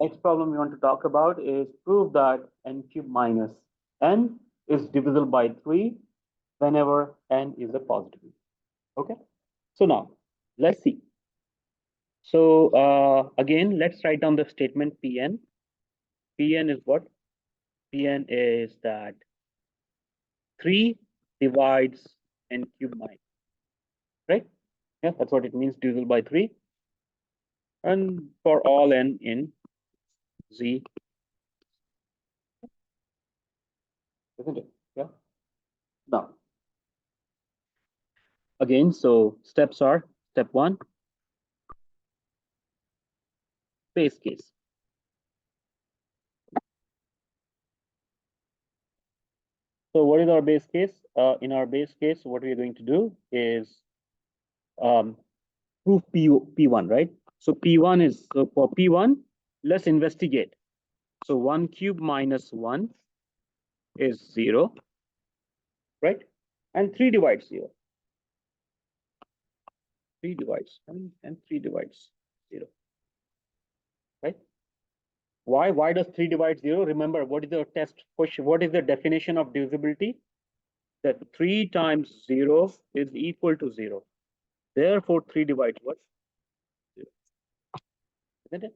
Next problem we want to talk about is prove that n cube minus n is divisible by 3 whenever n is a positive. Okay. So now let's see. So again, let's write down the statement Pn. Pn is what? Pn is that 3 divides n cube minus, right? Yeah, that's what it means, divisible by 3. And for all n in Z, isn't it? Yeah. Now, again, so steps are step 1, base case. So what is our base case? In our base case, what we are going to do is um, prove P1, right? So P1 is, so for P1, let's investigate. So 1 cube minus 1 is 0, right? And 3 divides 0. 3 divides, and 3 divides 0, right? Why does 3 divide 0? Remember, what is the test question? What is the definition of divisibility? That 3 times 0 is equal to 0. Therefore, 3 divides what? 0. Isn't it?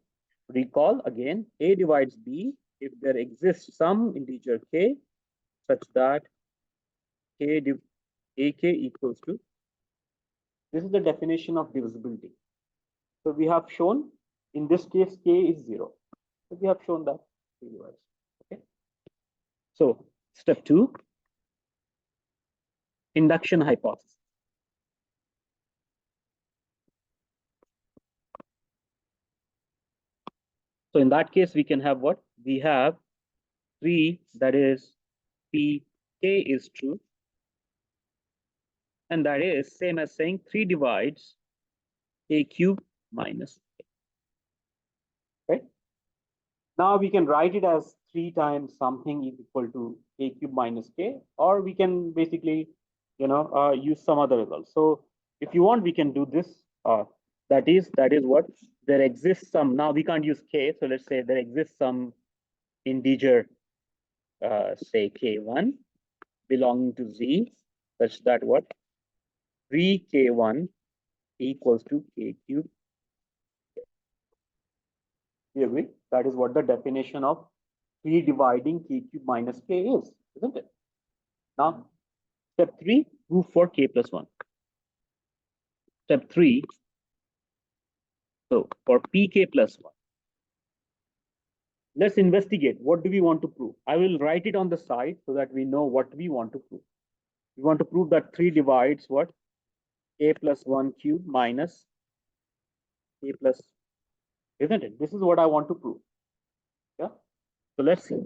Recall again, A divides B if there exists some integer k such that ak equals to. This is the definition of divisibility. So we have shown, in this case, k is 0. So we have shown that 3 divides. Okay. So step 2, induction hypothesis. So in that case, we can have what? We have 3, that is P k is true. And that is same as saying 3 divides a cube minus k. Right? Now we can write it as 3 times something is equal to a cube minus k, or we can basically, use some other result. So if you want, we can do this. That is what there exists some. Now we can't use k, so let's say there exists some integer, say k1 belonging to z, such that what 3k1 equals to k cube. You agree? That is what the definition of 3 dividing k cube minus k is, isn't it? Now, step 3, prove for k plus 1. Step 3, so for pk plus 1, let's investigate. What do we want to prove? I will write it on the side so that we know what we want to prove. We want to prove that 3 divides what? A plus 1 cube minus a plus, isn't it? This is what I want to prove. Yeah. So let's see.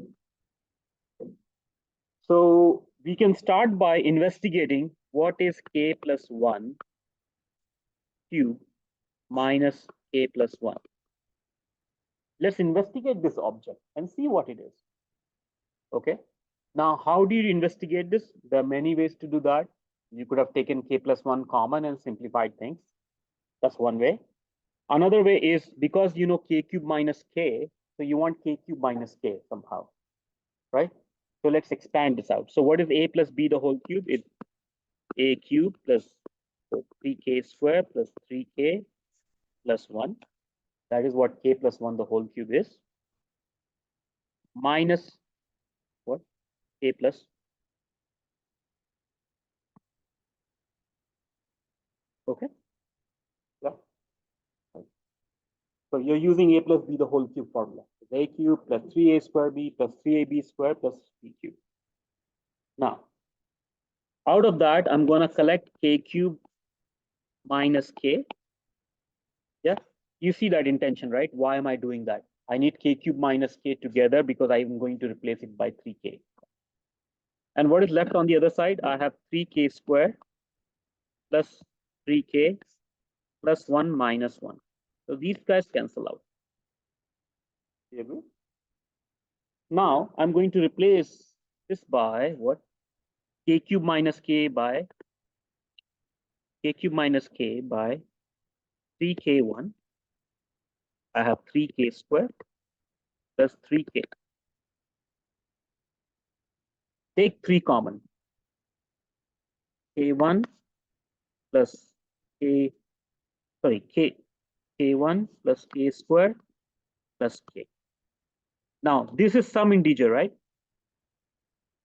So we can start by investigating what is k plus 1 cube minus k plus 1. Let's investigate this object and see what it is. Okay. Now, how do you investigate this? There are many ways to do that. You could have taken k plus 1 common and simplified things. That's one way. Another way is because you know k cube minus k, so you want k cube minus k somehow, right? So let's expand this out. So what is a plus b the whole cube? It's a cube plus 3k square plus 3k plus 1. That is what k plus 1 the whole cube is. Minus what? K plus. Okay. Yeah. So you're using a plus b the whole cube formula. A cube plus 3a square b plus 3ab square plus b cube. Now, out of that, I'm going to collect k cube minus k. Yeah, you see that intention, right? Why am I doing that? I need k cube minus k together because I'm going to replace it by 3k. And what is left on the other side? I have 3k square plus 3k plus 1 minus 1. So these guys cancel out. You agree? Now I'm going to replace this by what? K cube minus k by k cube minus k by 3k1. I have 3k square plus 3k. Take 3 common. K1 plus k, sorry, k1 plus k square plus k. Now, this is some integer, right?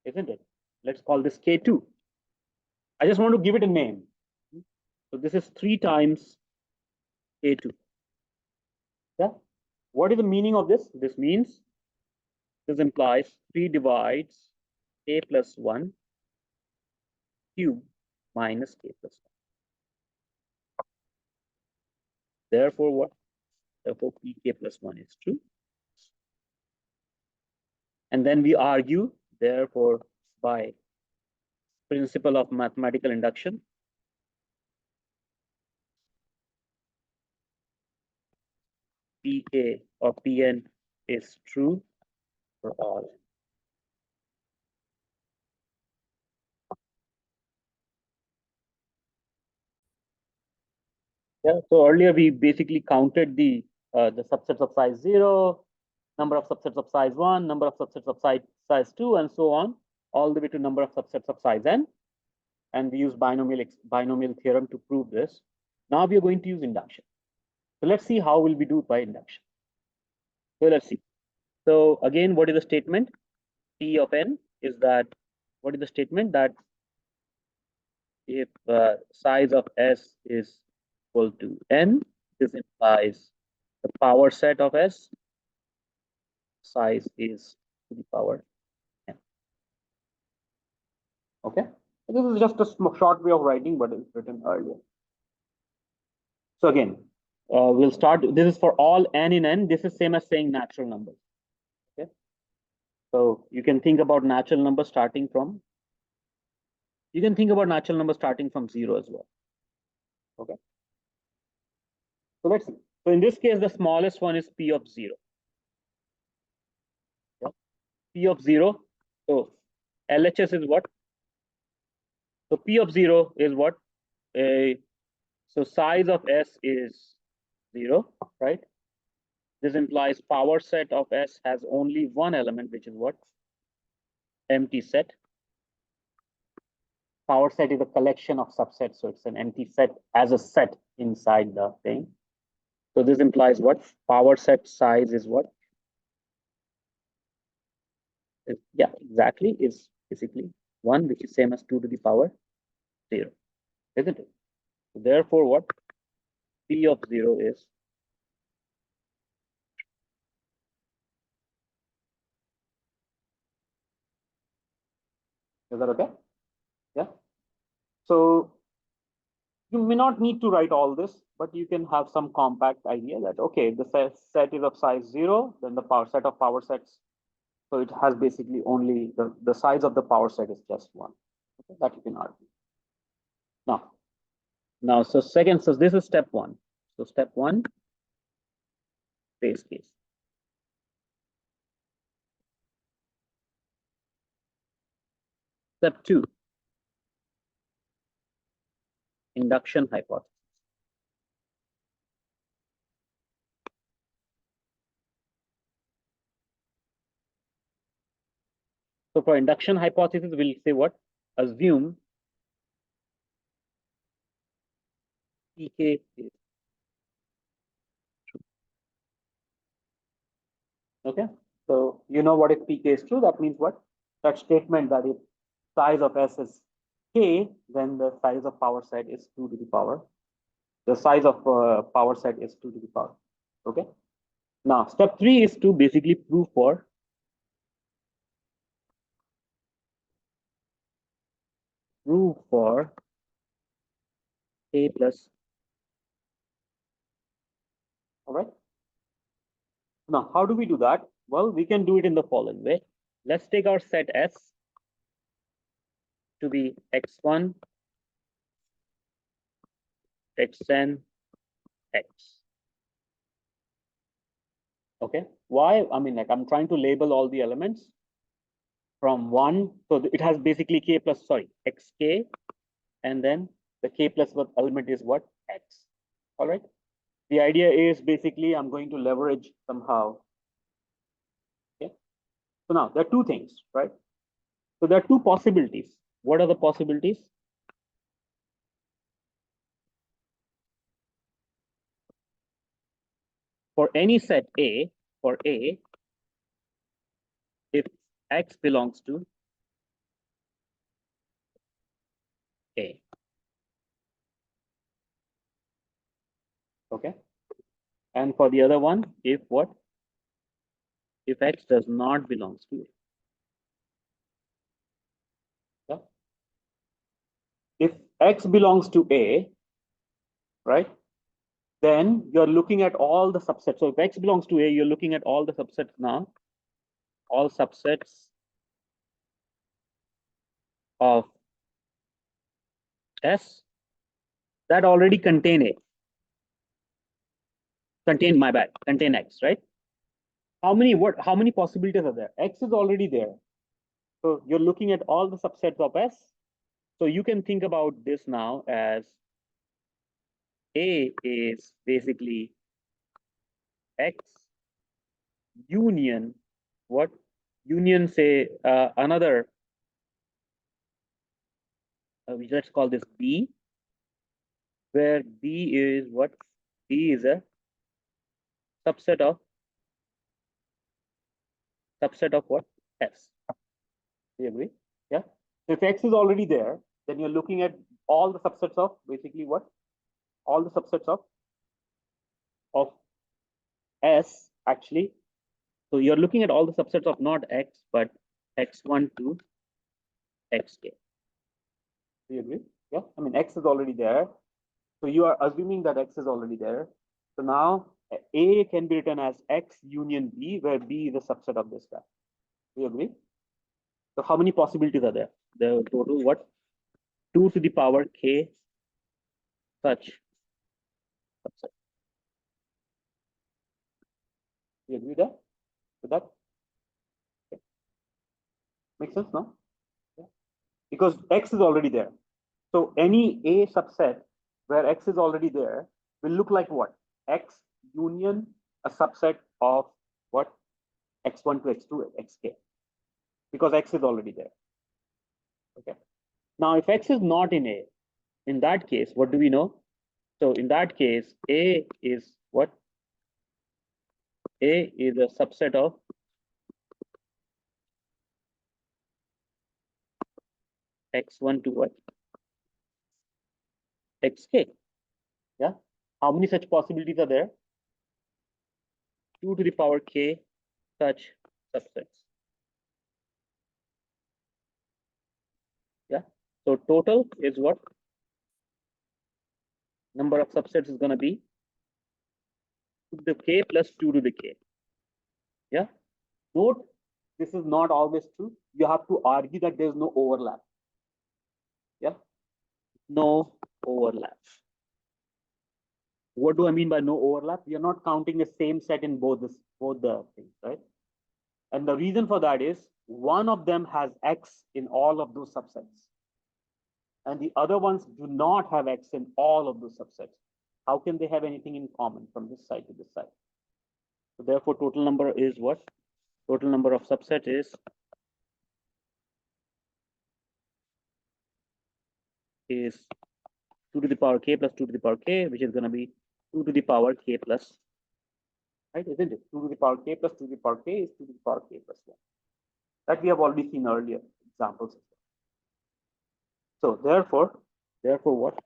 Isn't it? Let's call this k2. I just want to give it a name. So this is 3 times k2. Yeah. What is the meaning of this? This means this implies 3 divides k plus 1 cube minus k plus 1. Therefore, what? Therefore, pk plus 1 is true. And then we argue, therefore, by principle of mathematical induction, pk or pn is true for all. Yeah. So earlier we basically counted the subsets of size 0, number of subsets of size 1, number of subsets of size 2, and so on, all the way to number of subsets of size n. And we use binomial theorem to prove this. Now we are going to use induction. So let's see how will we do it by induction. So let's see. So again, what is the statement? P of n is that, what is the statement? That if size of S is equal to n, this implies the power set of S size is to the power n. Okay, this is just a short way of writing, but it's written earlier. So again, we'll start. This is for all n in n. This is same as saying natural numbers. Okay, so you can think about natural numbers starting from. You can think about natural numbers starting from 0 as well. Okay, so let's see. So in this case, the smallest one is p of 0. Yeah. P of 0. So LHS is what? So P of 0 is what? So size of S is 0, right? This implies power set of S has only one element, which is what? Empty set. Power set is a collection of subsets, so it's an empty set as a set inside the thing. So this implies what? Power set size is what? Yeah, exactly, is basically 1, which is same as 2 to the power 0, isn't it? So therefore, what? P of 0 is that okay? Yeah. So you may not need to write all this, but you can have some compact idea that, okay, the set is of size 0, then the power set of power sets. So it has basically only the size of the power set is just 1. Okay, that you can argue. Now, so this is step 1. So step 1, base case. Step 2, induction hypothesis. So for induction hypothesis, we'll say what? Assume pk is true. Okay, so you know what if pk is true? That means what? That statement that if size of S is k, then the size of power set is 2 to the power. The size of power set is 2 to the power. Okay. Now, step 3 is to basically prove for k plus. All right. Now, how do we do that? Well, we can do it in the following way. Let's take our set S to be x1, xn, x. Okay. Why? I mean, like I'm trying to label all the elements from 1. So it has basically k plus, sorry, xk. And then the k plus one element is what? X. All right. The idea is basically I'm going to leverage somehow So now there are two things, right? So there are two possibilities. What are the possibilities? For any set A, for A, if X belongs to A. Okay. And for the other one, if what? If X does not belongs to A. Yeah. If X belongs to A, right? Then you're looking at all the subsets. So if X belongs to A, you're looking at all the subsets now. All subsets of S that already contain A. Contain X, right? How many possibilities are there? X is already there. So you're looking at all the subsets of S. So you can think about this now as A is basically X union what? Union, say, another, let's call this B, where B is what? B is a subset of what? S. Do you agree? Yeah. So if X is already there, then you're looking at all the subsets of basically what? All the subsets of S actually. So you're looking at all the subsets of not X, but X1 to Xk. Do you agree? Yeah. I mean, X is already there. So you are assuming that X is already there. So now A can be written as X union B, where B is a subset of this guy. Do you agree? So how many possibilities are there? The total what? 2 to the power K such subset. Do you agree there? With that? Okay. Makes sense now? Yeah. Because X is already there. So any A subset where X is already there will look like what? X union a subset of what? X1 to X2, Xk. Because X is already there. Okay. Now, if X is not in A, in that case, what do we know? So in that case, A is what? A is a subset of X1 to what? Xk. Yeah. How many such possibilities are there? 2 to the power K such subsets. Yeah. So total is what? Number of subsets is going to be 2 to the K plus 2 to the K. Yeah. Note, this is not always true. You have to argue that there's no overlap. Yeah. No overlap. What do I mean by no overlap? We are not counting the same set in both the things, right? And the reason for that is one of them has X in all of those subsets, and the other ones do not have X in all of those subsets. How can they have anything in common from this side to this side? So therefore, total number is what? Total number of subset is 2 to the power K plus 2 to the power K, which is going to be 2 to the power K plus, right? Isn't it? 2 to the power K plus 2 to the power K is 2 to the power K plus 1. That we have already seen earlier examples. So therefore what?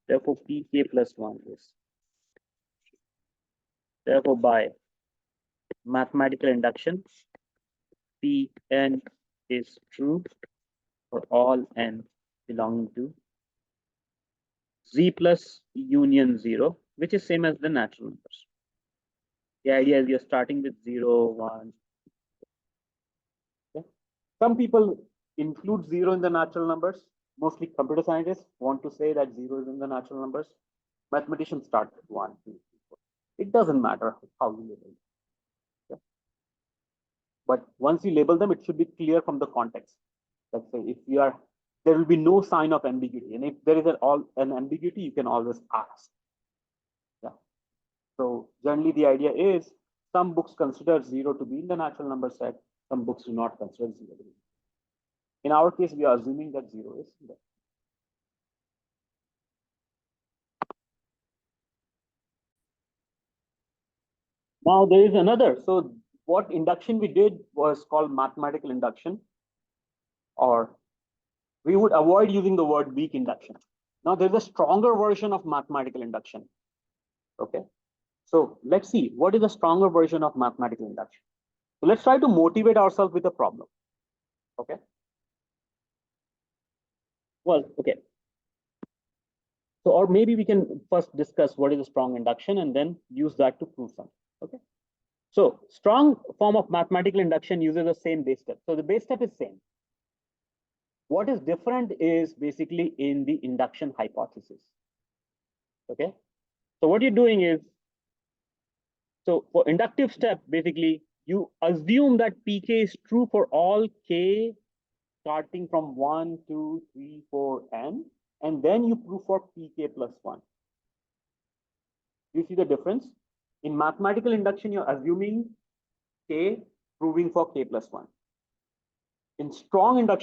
Therefore Pk plus 1 is. Therefore by mathematical induction, Pn is true for all n belonging to Z plus union 0, which is same as the natural numbers. The idea is you're starting with 0, 1. Okay. Some people include 0 in the natural numbers. Mostly computer scientists want to say that 0 is in the natural numbers. Mathematicians start with 1, 2, 3, 4. It doesn't matter how you label it. Okay. But once you label them, it should be clear from the context. Let's say if you are, there will be no sign of ambiguity. And if there is an ambiguity, you can always ask. Yeah. So generally the idea is some books consider 0 to be in the natural number set. Some books do not consider 0. In our case, we are assuming that 0 is there. Now there is another. So what induction we did was called mathematical induction, or we would avoid using the word weak induction. Now there's a stronger version of mathematical induction. Okay. So let's see what is a stronger version of mathematical induction. So let's try to motivate ourselves with a problem. Okay. Well, okay. So, or maybe we can first discuss what is a strong induction and then use that to prove something. Okay. So strong form of mathematical induction uses the same base step. So the base step is same. What is different is basically in the induction hypothesis. Okay. So what you're doing is, so for inductive step, basically you assume that pk is true for all k starting from 1, 2, 3, 4, n, and then you prove for pk plus 1. You see the difference? In mathematical induction, you're assuming k, proving for k plus 1. In strong induction,